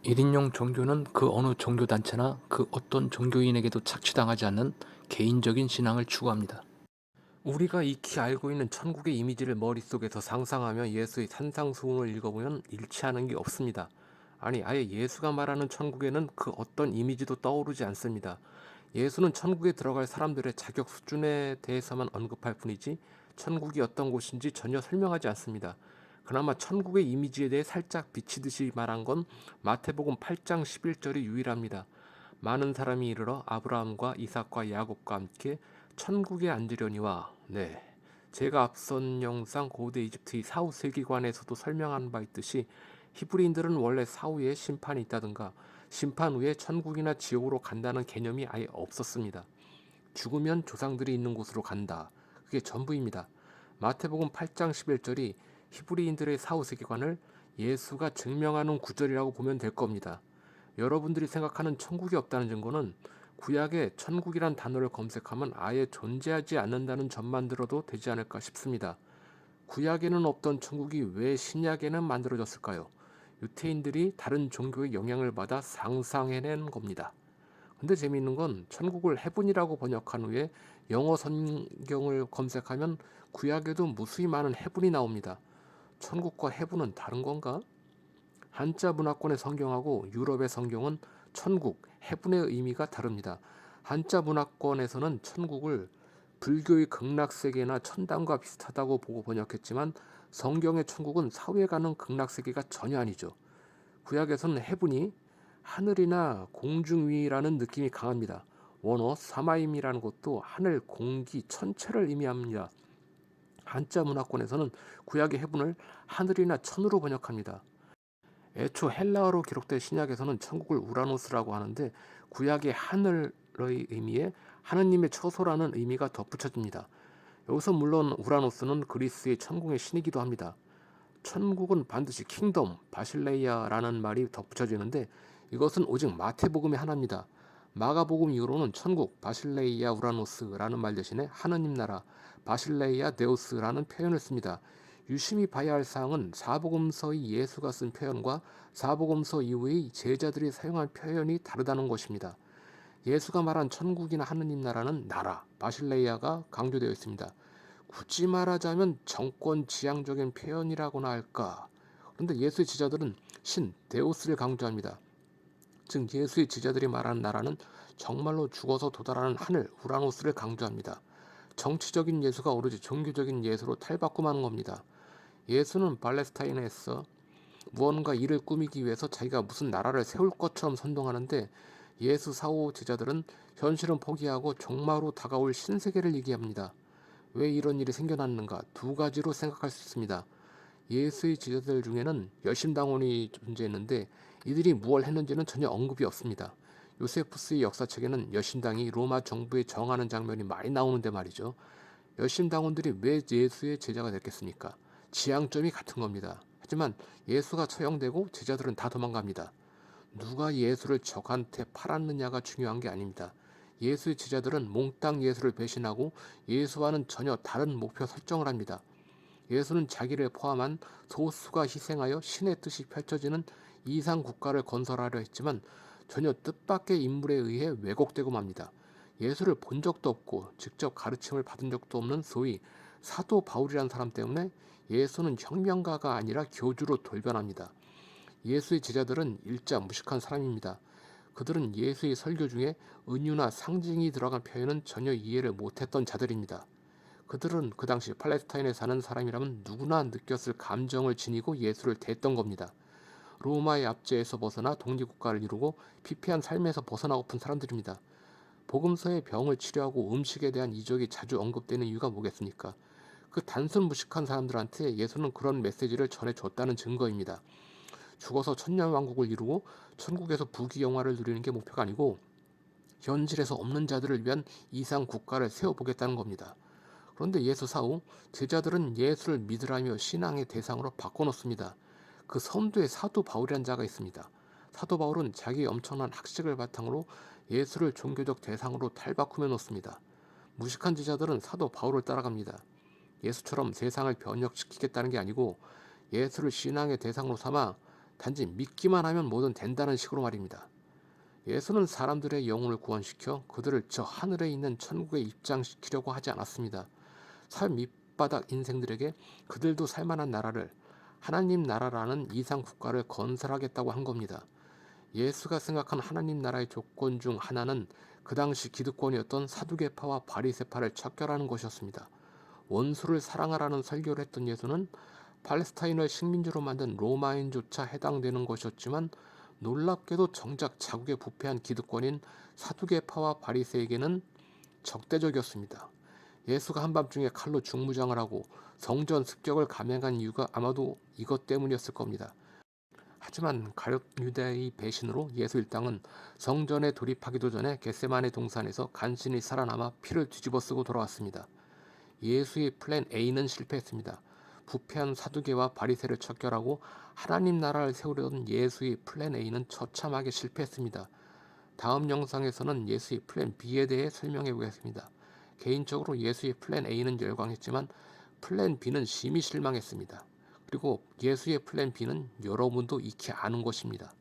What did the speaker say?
1인용 종교는 그 어느 종교단체나 그 어떤 종교인에게도 착취당하지 않는 개인적인 신앙을 추구합니다. 우리가 익히 알고 있는 천국의 이미지를 머릿속에서 상상하며 예수의 산상수훈을 읽어보면 일치하는 게 없습니다. 아니, 아예 예수가 말하는 천국에는 그 어떤 이미지도 떠오르지 않습니다. 예수는 천국에 들어갈 사람들의 자격 수준에 대해서만 언급할 뿐이지 천국이 어떤 곳인지 전혀 설명하지 않습니다. 그나마 천국의 이미지에 대해 살짝 비치듯이 말한 건 마태복음 8장 11절이 유일합니다. 많은 사람이 이르러 아브라함과 이삭과 야곱과 함께 천국에 앉으려니와. 네, 제가 앞선 영상 고대 이집트의 사후 세계관에서도 설명한 바 있듯이 히브리인들은 원래 사후에 심판이 있다든가 심판 후에 천국이나 지옥으로 간다는 개념이 아예 없었습니다. 죽으면 조상들이 있는 곳으로 간다. 그게 전부입니다. 마태복음 8장 11절이 히브리인들의 사후 세계관을 예수가 증명하는 구절이라고 보면 될 겁니다. 여러분들이 생각하는 천국이 없다는 증거는 구약에 천국이란 단어를 검색하면 아예 존재하지 않는다는 점만 들어도 되지 않을까 싶습니다. 구약에는 없던 천국이 왜 신약에는 만들어졌을까요? 유태인들이 다른 종교의 영향을 받아 상상해낸 겁니다. 근데 재미있는 건 천국을 헤븐이라고 번역한 후에 영어 성경을 검색하면 구약에도 무수히 많은 헤븐이 나옵니다. 천국과 헤븐은 다른 건가? 한자 문화권의 성경하고 유럽의 성경은 천국, 헤븐의 의미가 다릅니다. 한자 문화권에서는 천국을 불교의 극락세계나 천당과 비슷하다고 보고 번역했지만 성경의 천국은 사후에 가는 극락세계가 전혀 아니죠. 구약에서는 헤븐이 하늘이나 공중 위라는 느낌이 강합니다. 원어 사마임이라는 것도 하늘, 공기, 천체를 의미합니다. 한자 문화권에서는 구약의 헤븐을 하늘이나 천으로 번역합니다. 애초 헬라어로 기록된 신약에서는 천국을 우라노스라고 하는데 구약의 하늘의 의미에 하느님의 처소라는 의미가 덧붙여집니다. 여기서 물론 우라노스는 그리스의 천국의 신이기도 합니다. 천국은 반드시 킹덤, 바실레이아라는 말이 덧붙여지는데 이것은 오직 마태복음의 하나입니다. 마가복음 이후로는 천국, 바실레이아 우라노스라는 말 대신에 하느님 나라, 바실레이아 데우스라는 표현을 씁니다. 유심히 봐야 할 사항은 사복음서의 예수가 쓴 표현과 사복음서 이후의 제자들이 사용한 표현이 다르다는 것입니다. 예수가 말한 천국이나 하느님 나라는 나라, 바실레이아가 강조되어 있습니다. 굳이 말하자면 정권 지향적인 표현이라고나 할까. 그런데 예수의 지자들은 신, 데우스를 강조합니다. 즉 예수의 지자들이 말하는 나라는 정말로 죽어서 도달하는 하늘, 우라노스를 강조합니다. 정치적인 예수가 오로지 종교적인 예수로 탈바꿈하는 겁니다. 예수는 팔레스타인에서 무언가 일을 꾸미기 위해서 자기가 무슨 나라를 세울 것처럼 선동하는데 예수 사후 제자들은 현실은 포기하고 종마로 다가올 신세계를 얘기합니다. 왜 이런 일이 생겨났는가? 두 가지로 생각할 수 있습니다. 예수의 제자들 중에는 열심당원이 존재했는데 이들이 무엇을 했는지는 전혀 언급이 없습니다. 요세푸스의 역사책에는 열심당이 로마 정부에 정하는 장면이 많이 나오는데 말이죠. 열심당원들이 왜 예수의 제자가 됐겠습니까? 지향점이 같은 겁니다. 하지만 예수가 처형되고 제자들은 다 도망갑니다. 누가 예수를 적한테 팔았느냐가 중요한 게 아닙니다. 예수의 제자들은 몽땅 예수를 배신하고 예수와는 전혀 다른 목표 설정을 합니다. 예수는 자기를 포함한 소수가 희생하여 신의 뜻이 펼쳐지는 이상 국가를 건설하려 했지만 전혀 뜻밖의 인물에 의해 왜곡되고 맙니다. 예수를 본 적도 없고 직접 가르침을 받은 적도 없는 소위 사도 바울이라는 사람 때문에 예수는 혁명가가 아니라 교주로 돌변합니다. 예수의 제자들은 일자 무식한 사람입니다. 그들은 예수의 설교 중에 은유나 상징이 들어간 표현은 전혀 이해를 못했던 자들입니다. 그들은 그 당시 팔레스타인에 사는 사람이라면 누구나 느꼈을 감정을 지니고 예수를 대했던 겁니다. 로마의 압제에서 벗어나 독립국가를 이루고 피폐한 삶에서 벗어나고픈 사람들입니다. 복음서의 병을 치료하고 음식에 대한 이적이 자주 언급되는 이유가 뭐겠습니까? 그 단순 무식한 사람들한테 예수는 그런 메시지를 전해줬다는 증거입니다. 죽어서 천년왕국을 이루고 천국에서 부귀영화를 누리는 게 목표가 아니고 현실에서 없는 자들을 위한 이상 국가를 세워보겠다는 겁니다. 그런데 예수 사후 제자들은 예수를 믿으라며 신앙의 대상으로 바꿔놓습니다. 그 선두에 사도 바울이라는 자가 있습니다. 사도 바울은 자기의 엄청난 학식을 바탕으로 예수를 종교적 대상으로 탈바꿈해 놓습니다. 무식한 제자들은 사도 바울을 따라갑니다. 예수처럼 세상을 변혁시키겠다는 게 아니고 예수를 신앙의 대상으로 삼아 단지 믿기만 하면 뭐든 된다는 식으로 말입니다. 예수는 사람들의 영혼을 구원시켜 그들을 저 하늘에 있는 천국에 입장시키려고 하지 않았습니다. 삶 밑바닥 인생들에게 그들도 살만한 나라를, 하나님 나라라는 이상 국가를 건설하겠다고 한 겁니다. 예수가 생각한 하나님 나라의 조건 중 하나는 그 당시 기득권이었던 사두개파와 바리새파를 척결하는 것이었습니다. 원수를 사랑하라는 설교를 했던 예수는 팔레스타인을 식민지로 만든 로마인조차 해당되는 것이었지만, 놀랍게도 정작 자국에 부패한 기득권인 사두개파와 바리새에게는 적대적이었습니다. 예수가 한밤중에 칼로 중무장을 하고 성전 습격을 감행한 이유가 아마도 이것 때문이었을 겁니다. 하지만 가룟 유다의 배신으로 예수 일당은 성전에 돌입하기도 전에 겟세마네 동산에서 간신히 살아남아 피를 뒤집어쓰고 돌아왔습니다. 예수의 플랜 A는 실패했습니다. 부패한 사두개와 바리새를 척결하고 하나님 나라를 세우려던 예수의 플랜 A는 처참하게 실패했습니다. 다음 영상에서는 예수의 플랜 B에 대해 설명해 보겠습니다. 개인적으로 예수의 플랜 A는 열광했지만 플랜 B는 심히 실망했습니다. 그리고 예수의 플랜 B는 여러분도 익히 아는 것입니다.